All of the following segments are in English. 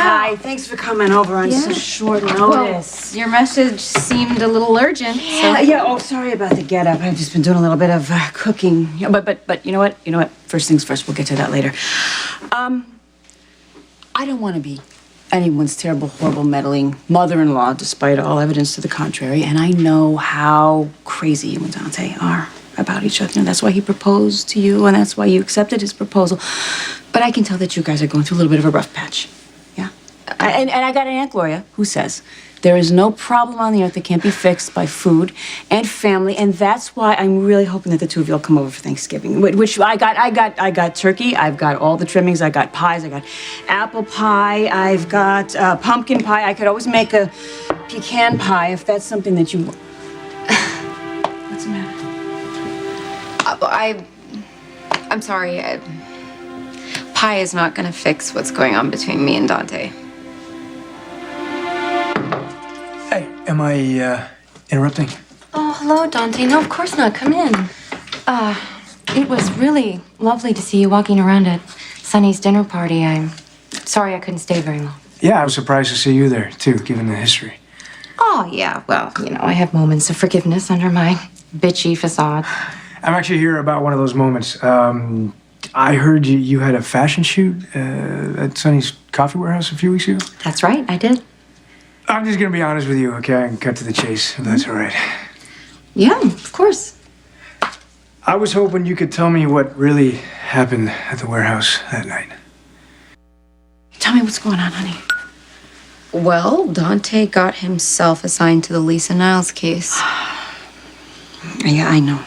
Hi, thanks for coming over on such short notice. Well, your message seemed a little urgent. Yeah. Oh, sorry about the get-up. I've just been doing a little bit of cooking. Yeah, but you know what? You know what? First things first. We'll get to that later. I don't want to be anyone's terrible, horrible, meddling mother-in-law, despite all evidence to the contrary. And I know how crazy you and Dante are about each other. And that's why he proposed to you, and that's why you accepted his proposal. But I can tell that you guys are going through a little bit of a rough patch. Yeah? And I got an Aunt Gloria who says there is no problem on the earth that can't be fixed by food and family, and that's why I'm really hoping that the two of you will come over for Thanksgiving. Which I got turkey, I've got all the trimmings, I got pies, I got apple pie, I've got pumpkin pie. I could always make a pecan pie if that's something that you. What's the matter? I'm sorry. Pie is not going to fix what's going on between me and Dante. Hey, am I interrupting? Oh, hello, Dante. No, of course not. Come in. It was really lovely to see you walking around at Sunny's dinner party. I'm sorry I couldn't stay very long. Yeah, I was surprised to see you there, too, given the history. Oh, yeah. Well, you know, I have moments of forgiveness under my bitchy facade. I'm actually here about one of those moments. I heard you had a fashion shoot at Sunny's coffee warehouse a few weeks ago. That's right, I did. I'm just gonna be honest with you, okay? I can cut to the chase, if that's all right. Yeah, of course. I was hoping you could tell me what really happened at the warehouse that night. Tell me what's going on, honey. Well, Dante got himself assigned to the Lisa Niles case. Yeah, I know.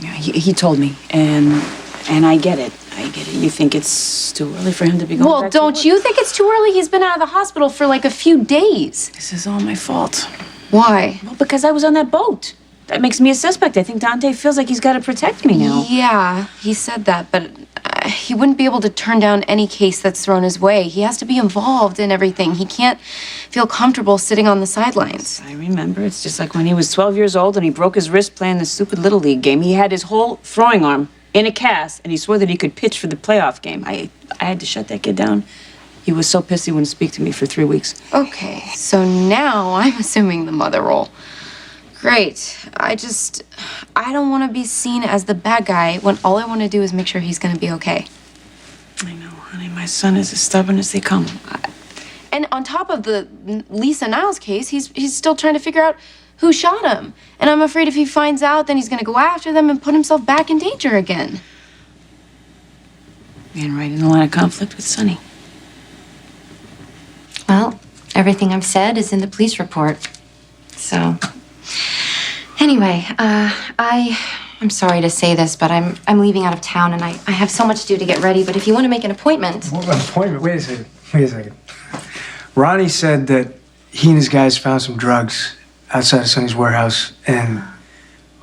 Yeah, he told me, and I get it. I get it. You think it's too early for him to be going Well, back to don't work? you think it's too early? He's been out of the hospital for like a few days. This is all my fault. Why? Well, because I was on that boat. That makes me a suspect. I think Dante feels like he's got to protect me now. Yeah, he said that, but he wouldn't be able to turn down any case that's thrown his way. He has to be involved in everything. He can't feel comfortable sitting on the sidelines. I remember. It's just like when he was 12 years old and he broke his wrist playing the stupid Little League game. He had his whole throwing arm in a cast, and he swore that he could pitch for the playoff game. I had to shut that kid down. He was so pissed he wouldn't speak to me for 3 weeks. Okay, so now I'm assuming the mother role. Great. I don't want to be seen as the bad guy when all I want to do is make sure he's going to be okay. I know, honey. My son is as stubborn as they come. And on top of the Lisa Niles case, he's still trying to figure out who shot him. And I'm afraid if he finds out, then he's going to go after them and put himself back in danger again. And right in the line of conflict with Sonny. Well, everything I've said is in the police report. So, anyway, I'm sorry to say this, but I'm leaving out of town, and I have so much to do to get ready. But if you want to make an appointment... What appointment? Wait a second. Ronnie said that he and his guys found some drugs outside of Sonny's warehouse, and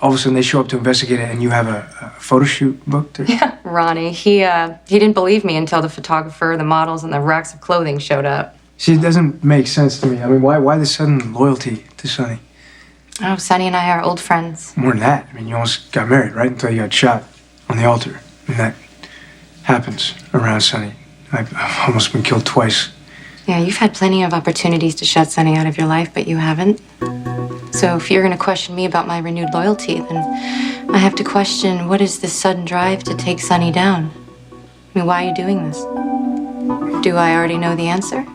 all of a sudden they show up to investigate it, and you have a photo shoot booked? Or... Yeah, Ronnie. He didn't believe me until the photographer, the models, and the racks of clothing showed up. See, it doesn't make sense to me. I mean, why the sudden loyalty to Sonny? Oh, Sonny and I are old friends. More than that. I mean, you almost got married, right? Until you got shot on the altar. And that happens around Sonny. I've almost been killed twice. Yeah, you've had plenty of opportunities to shut Sonny out of your life, but you haven't. So if you're going to question me about my renewed loyalty, then I have to question, what is this sudden drive to take Sonny down? I mean, why are you doing this? Do I already know the answer?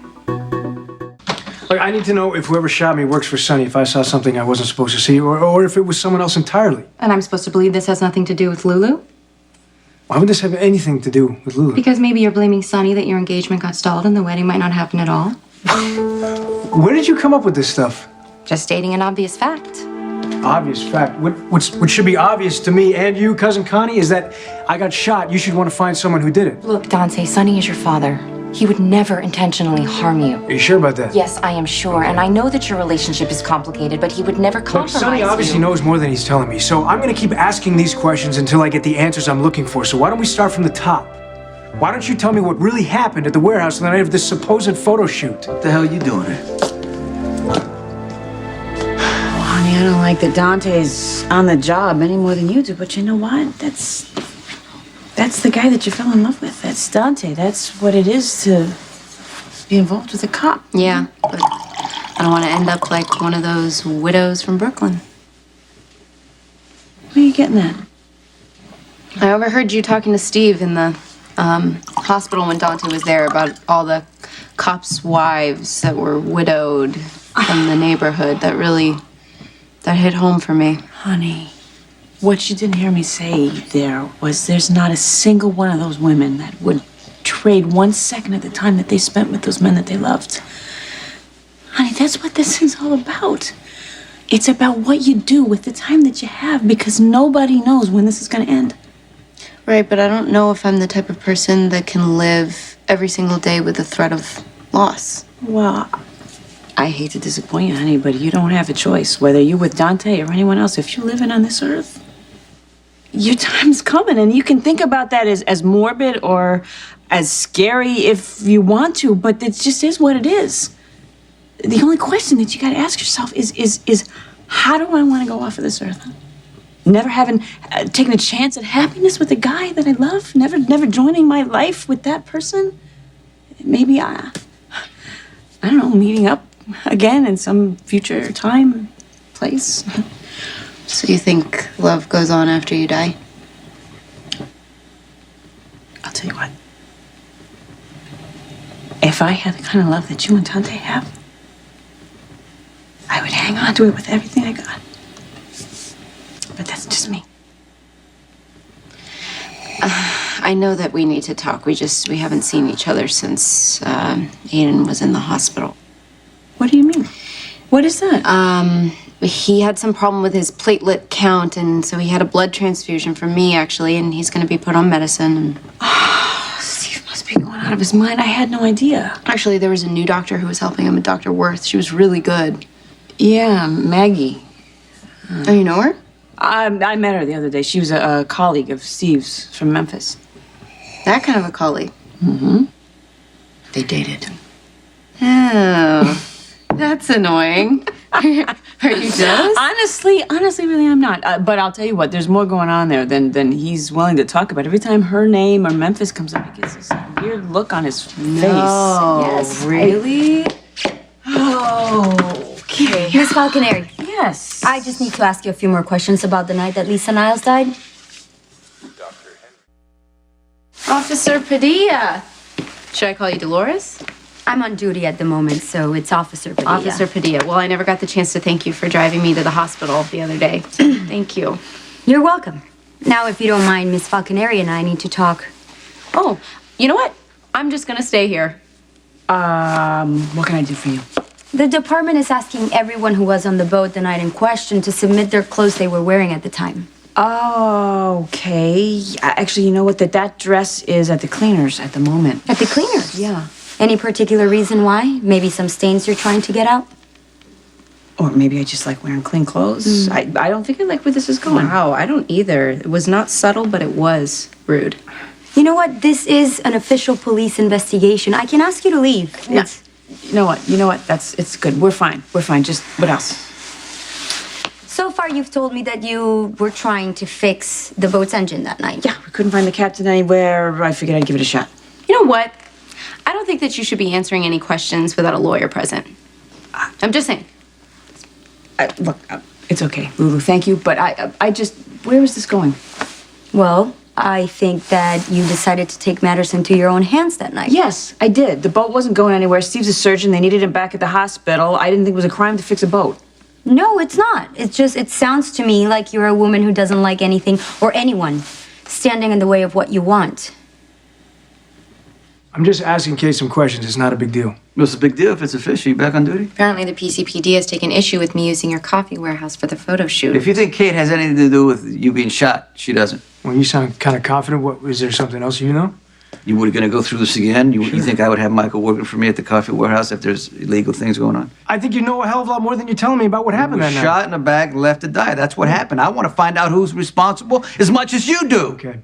Look, I need to know if whoever shot me works for Sonny, if I saw something I wasn't supposed to see, or if it was someone else entirely. And I'm supposed to believe this has nothing to do with Lulu? Why would this have anything to do with Lulu? Because maybe you're blaming Sonny that your engagement got stalled and the wedding might not happen at all. Where did you come up with this stuff? Just stating an obvious fact. Obvious fact. What should be obvious to me and you, Cousin Connie, is that I got shot. You should want to find someone who did it. Look, Dante, Sonny is your father. He would never intentionally harm you. Are you sure about that? Yes, I am sure. And I know that your relationship is complicated, but he would never compromise Look, Sonny obviously knows more than he's telling me, so I'm going to keep asking these questions until I get the answers I'm looking for. So why don't we start from the top? Why don't you tell me what really happened at the warehouse the night of this supposed photo shoot? What the hell are you doing here? Well, honey, I don't like that Dante's on the job any more than you do, but you know what? That's the guy that you fell in love with. That's Dante. That's what it is to be involved with a cop. Yeah, but I don't want to end up like one of those widows from Brooklyn. Where are you getting at? I overheard you talking to Steve in the hospital when Dante was there about all the cops' wives that were widowed from the neighborhood. That hit home for me. Honey, what you didn't hear me say there was there's not a single one of those women that would trade 1 second of the time that they spent with those men that they loved. Honey, that's what this is all about. It's about what you do with the time that you have, because nobody knows when this is going to end. Right, but I don't know if I'm the type of person that can live every single day with the threat of loss. Well, I hate to disappoint you, honey, but you don't have a choice. Whether you're with Dante or anyone else, if you're living on this earth, your time's coming. And you can think about that as morbid or as scary if you want to, but it just is what it is. The only question that you got to ask yourself is how do I want to go off of this earth? Never having taken a chance at happiness with a guy that I love, never joining my life with that person. Maybe I don't know, meeting up again in some future time, place. So you think love goes on after you die? I'll tell you what. If I had the kind of love that you and Dante have, I would hang on to it with everything I got. But that's just me. I know that we need to talk. We haven't seen each other since Aiden was in the hospital. What do you mean? What is that? He had some problem with his platelet count, and so he had a blood transfusion from me, actually, and he's going to be put on medicine. And Steve must be going out of his mind. I had no idea. actually, there was a new doctor who was helping him, Dr. Worth. She was really good. Yeah, Maggie. Oh, you know her? I met her the other day. She was a colleague of Steve's from Memphis. That kind of a colleague. They dated. Oh, that's annoying. Are you jealous? Honestly, really, I'm not. But I'll tell you what, there's more going on there than he's willing to talk about. Every time her name or Memphis comes up, he gets this weird look on his face. Yes, really? Okay. Miss Falconeri, Yes. I just need to ask you a few more questions about the night that Lisa Niles died. Officer Padilla. Should I call you Dolores? I'm on duty at the moment, so it's Officer Padilla. Officer Padilla. Well, I never got the chance to thank you for driving me to the hospital the other day. Thank you. You're welcome. Now, if you don't mind, Miss Falconeri and I need to talk. Oh, you know what? I'm just gonna stay here. What can I do for you? The department is asking everyone who was on the boat the night in question to submit their clothes they were wearing at the time. Oh, okay. Actually, you know what? That dress is at the cleaners at the moment. At the cleaners? Yeah. Any particular reason why? Maybe some stains you're trying to get out? Or maybe I just like wearing clean clothes. I don't think I like where this is going. Wow, I don't either. It was not subtle, but it was rude. You know what? This is an official police investigation. I can ask you to leave. No. You know what? It's good. We're fine. Just, what else? So far, you've told me that you were trying to fix the boat's engine that night. Yeah, we couldn't find the captain anywhere. I figured I'd give it a shot. You know what? I don't think that you should be answering any questions without a lawyer present. I'm just saying. Look, it's okay, Lulu. Thank you, but I just, where is this going? Well, I think that you decided to take matters into your own hands that night. Yes, I did. The boat wasn't going anywhere. Steve's a surgeon. They needed him back at the hospital. I didn't think it was a crime to fix a boat. No, it's not. It's just, it sounds to me like you're a woman who doesn't like anything or anyone standing in the way of what you want. I'm just asking Kate some questions. It's not a big deal. What's the big deal if it's official? You back on duty? Apparently the PCPD has taken issue with me using your coffee warehouse for the photo shoot. If you think Kate has anything to do with you being shot, she doesn't. Well, you sound kind of confident. What, is there something else you know? You were going to go through this again? You think I would have Michael working for me at the coffee warehouse if there's illegal things going on? I think you know a hell of a lot more than you're telling me about what happened He was that shot in the back, left to die. That's what happened. I want to find out who's responsible as much as you do. Okay.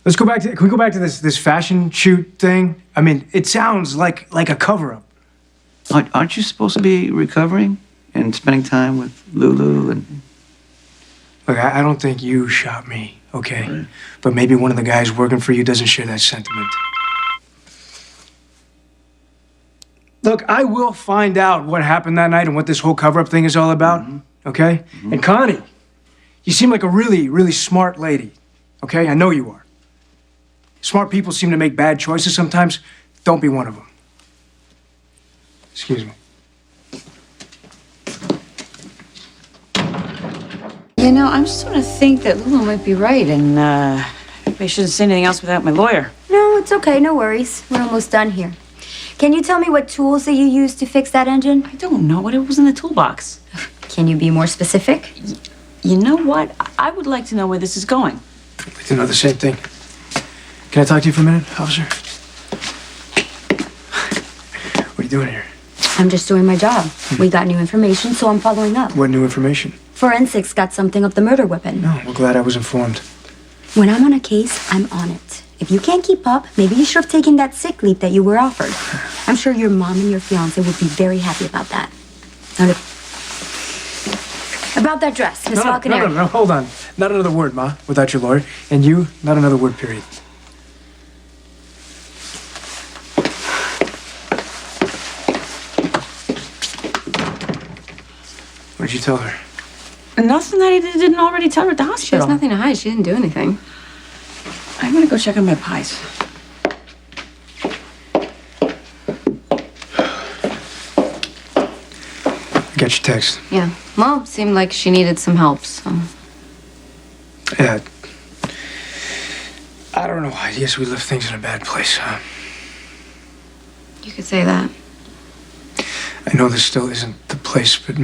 Let's go back to, can we go back to this fashion shoot thing? I mean, it sounds like a cover-up. Aren't you supposed to be recovering and spending time with Lulu and... Look, I don't think you shot me, okay? Right. But maybe one of the guys working for you doesn't share that sentiment. Look, I will find out what happened that night and what this whole cover-up thing is all about, okay? And Connie, you seem like a really, really smart lady, okay? I know you are. Smart people seem to make bad choices sometimes. Don't be one of them. Excuse me. You know, I'm starting to think that Lulu might be right, and I shouldn't say anything else without my lawyer. No, it's okay. No worries. We're almost done here. Can you tell me what tools that you used to fix that engine? I don't know what it was in the toolbox. Can you be more specific? You know what? I would like to know where this is going. I'd like to know the same thing. Can I talk to you for a minute, officer? What are you doing here? I'm just doing my job. We got new information, so I'm following up. What new information? Forensics got something of the murder weapon. No, we're glad I was informed. When I'm on a case, I'm on it. If you can't keep up, maybe you should have taken that sick leave that you were offered. I'm sure your mom and your fiance would be very happy about that. About that dress, Miss Falconer. No, hold on. Not another word, Ma, without your lawyer. And you, not another word, period. What did you tell her? Nothing that he didn't already tell her at the She hospital. has nothing to hide. She didn't do anything. I'm gonna go check on my pies. I got your text. Yeah. Well, it seemed like she needed some help, so. Yeah. I don't know. I guess we left things in a bad place, huh? You could say that. I know this still isn't the place, but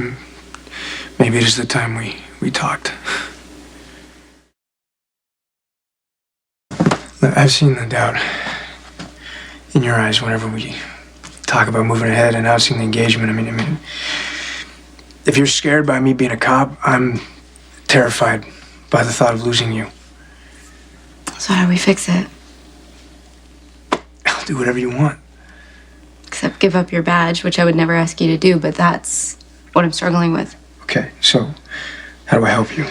maybe it is the time we talked. Look, I've seen the doubt in your eyes whenever we talk about moving ahead, and I've seen the engagement. I mean, if you're scared by me being a cop, I'm terrified by the thought of losing you. So how do we fix it? I'll do whatever you want. Except give up your badge, which I would never ask you to do, but that's what I'm struggling with. Okay, so how do I help you?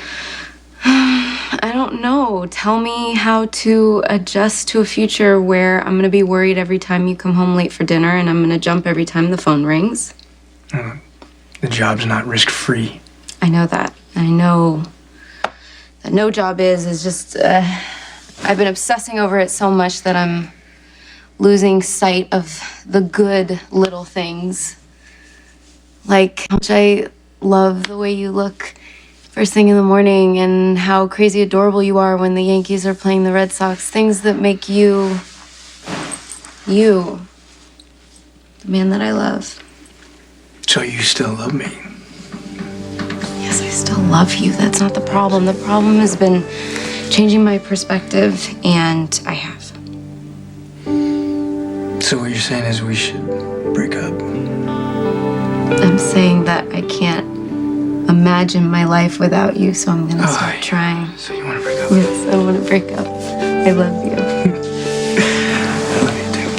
I don't know. Tell me how to adjust to a future where I'm gonna be worried every time you come home late for dinner, and I'm gonna jump every time the phone rings. The job's not risk-free. I know that. I know that no job is just, I've been obsessing over it so much that I'm losing sight of the good little things. Like how much I love the way you look first thing in the morning and how crazy adorable you are when the Yankees are playing the Red Sox. Things that make you, the man that I love. So you still love me? Yes, I still love you. That's not the problem. The problem has been changing my perspective, and I have. So what you're saying is we should break up? I'm saying that I can't imagine my life without you, so I'm gonna start trying. So you want to break up? Yes, I want to break up. I love you. I love you too.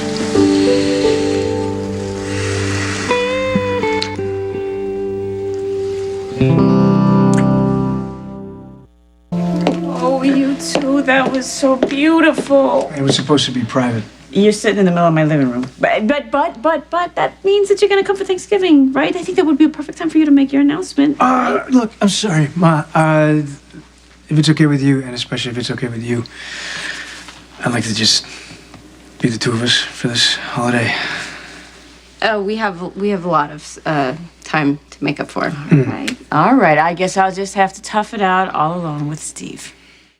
Oh, you two, that was so beautiful. It was supposed to be private. You're sitting in the middle of my living room. But that means that you're gonna come for Thanksgiving, right? I think that would be a perfect time for you to make your announcement. Look, I'm sorry, Ma. If it's okay with you, and especially if it's okay with you, I'd like to just be the two of us for this holiday. Oh, we have a lot of time to make up for. All right, I guess I'll just have to tough it out all alone with Steve.